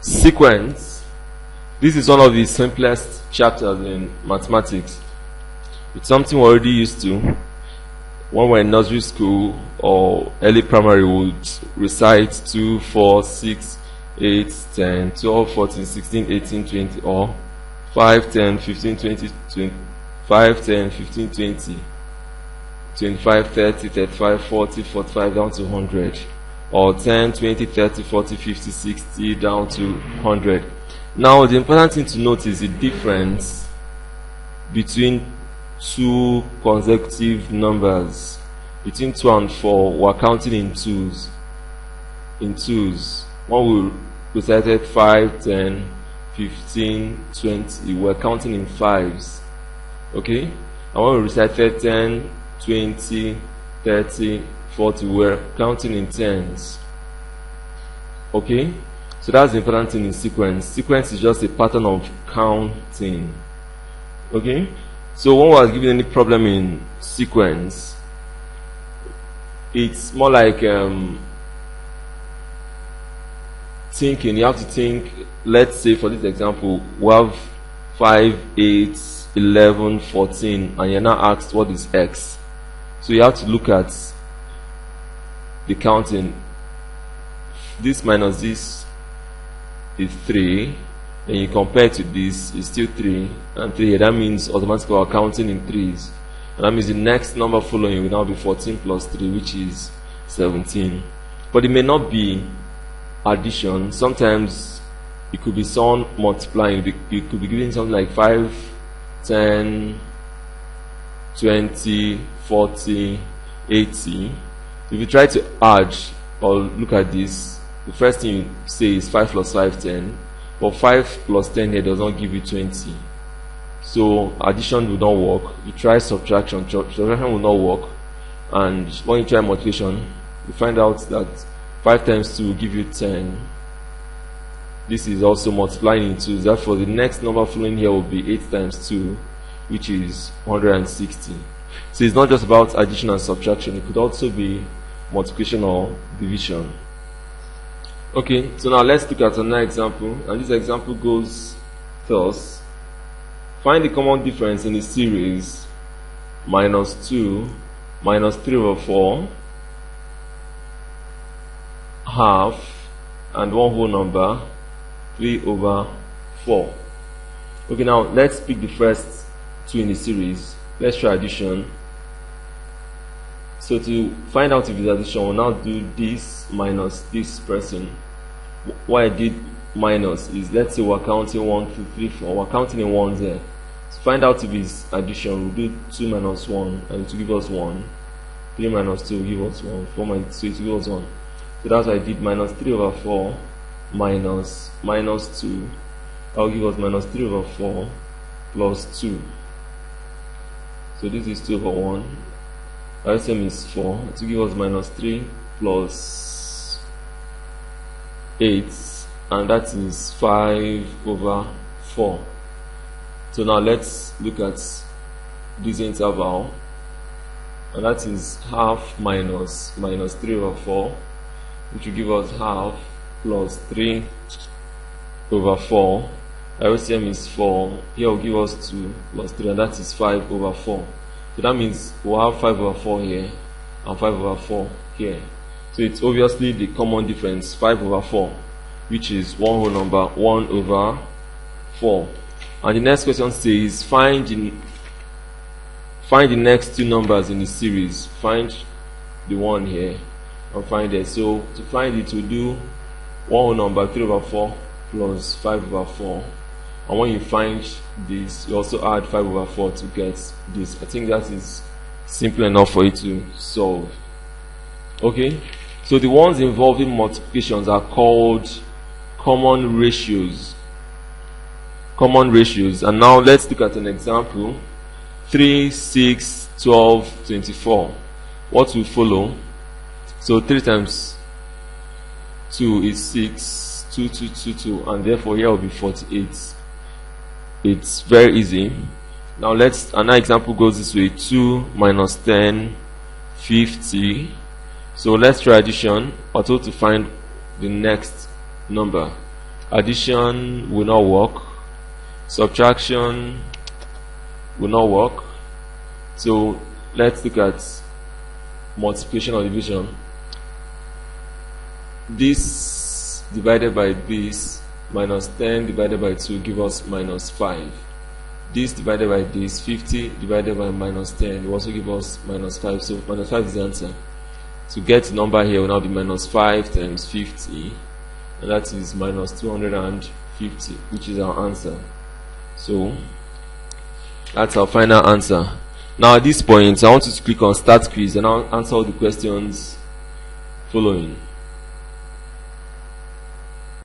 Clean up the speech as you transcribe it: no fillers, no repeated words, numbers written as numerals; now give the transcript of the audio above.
Sequence. This is one of the simplest chapters in mathematics. It's something we're already used to. When we're in nursery school or early primary, we would recite 2, 4, 6, 8, 10, 12, 14, 16, 18, 20, or 5, 10, 15, 20, 25, 10, 15, 20, 25, 30, 35, 40, 45, down to 100. Or 10, 20, 30, 40, 50, 60, down to 100. Now, the important thing to note is the difference between two consecutive numbers. Between 2 and 4, we're counting in twos. When we recited 5, 10, 15, 20, we're counting in fives. Okay? And when we recited 10, 20, 30, 40, we're counting in tens. Okay? So that's the important thing in sequence. Sequence is just a pattern of counting. Okay? So when we are given any problem in sequence, it's more like thinking. You have to think, let's say for this example, we have 5, 8, 11, 14, and you're now asked what is x. So you have to look at the counting. This minus this is 3, then you compare to this, is still 3 and 3 here. That means automatically we're counting in threes, and that means the next number following will now be 14 plus 3, which is 17. But it may not be addition. Sometimes it could be some multiplying. It could be giving something like 5, 10, 20, 40, 80. If you try to add or look at this, the first thing you say is 5 plus 5, 10. But 5 plus 10 here does not give you 20. So addition will not work. You try subtraction. Subtraction will not work. And when you try multiplication, you find out that 5 times 2 will give you 10. This is also multiplying in 2. Therefore, the next number following here will be 8 times 2, which is 160. So it's not just about addition and subtraction. It could also be multiplication or division. Okay, so now let's look at another example, and this example goes thus. Find the common difference in the series minus 2 minus 3 over 4 half and one whole number 3 over 4. Okay, now let's pick the first two in the series. Let's try addition. So to find out if it's addition, we'll now do this minus this person. Why I did minus is, let's say we're counting 1, 2, 3, 4. We're counting in ones here. To find out if it's addition, we'll do 2 minus 1, and it will give us 1. 3 minus 2 will give us 1. 4 minus 2 will give us 1. So that's why I did minus 3 over 4 minus 2. That will give us minus 3 over 4 plus 2. So this is 2 over 1. LCM is 4. It will give us minus 3 plus 8, and that is 5 over 4. So now let's look at this interval, and that is half minus 3 over 4, which will give us half plus 3 over 4. LCM is 4. Here will give us 2 plus 3, and that is 5 over 4. So that means we'll have 5 over 4 here and 5 over 4 here. So it's obviously the common difference, 5 over 4, which is one whole number, 1 over 4. And the next question says, find the next two numbers in the series. Find the one here and find it. So to find it, we'll do one whole number, 3 over 4 plus 5 over 4. And when you find this, you also add 5 over 4 to get this. I think that is simple enough for you to solve. Okay, so the ones involving multiplications are called common ratios. And now let's look at an example. 3, 6, 12, 24. What will follow? So 3 times 2 is 6, 2, 2, 2, 2, and therefore here will be 48. It's very easy. Now another example goes this way. 2 minus 10, 50. So let's try addition. We're told to find the next number. Addition will not work. Subtraction will not work. So let's look at multiplication or division. This divided by this minus 10 divided by 2 give us minus 5. This divided by this 50 divided by minus 10 will also give us minus 5. So minus 5 is the answer. To get the number here will now be minus 5 times 50, and that is minus 250, which is our answer. So that's our final answer. Now at this point I want you to click on start quiz and I'll answer all the questions following.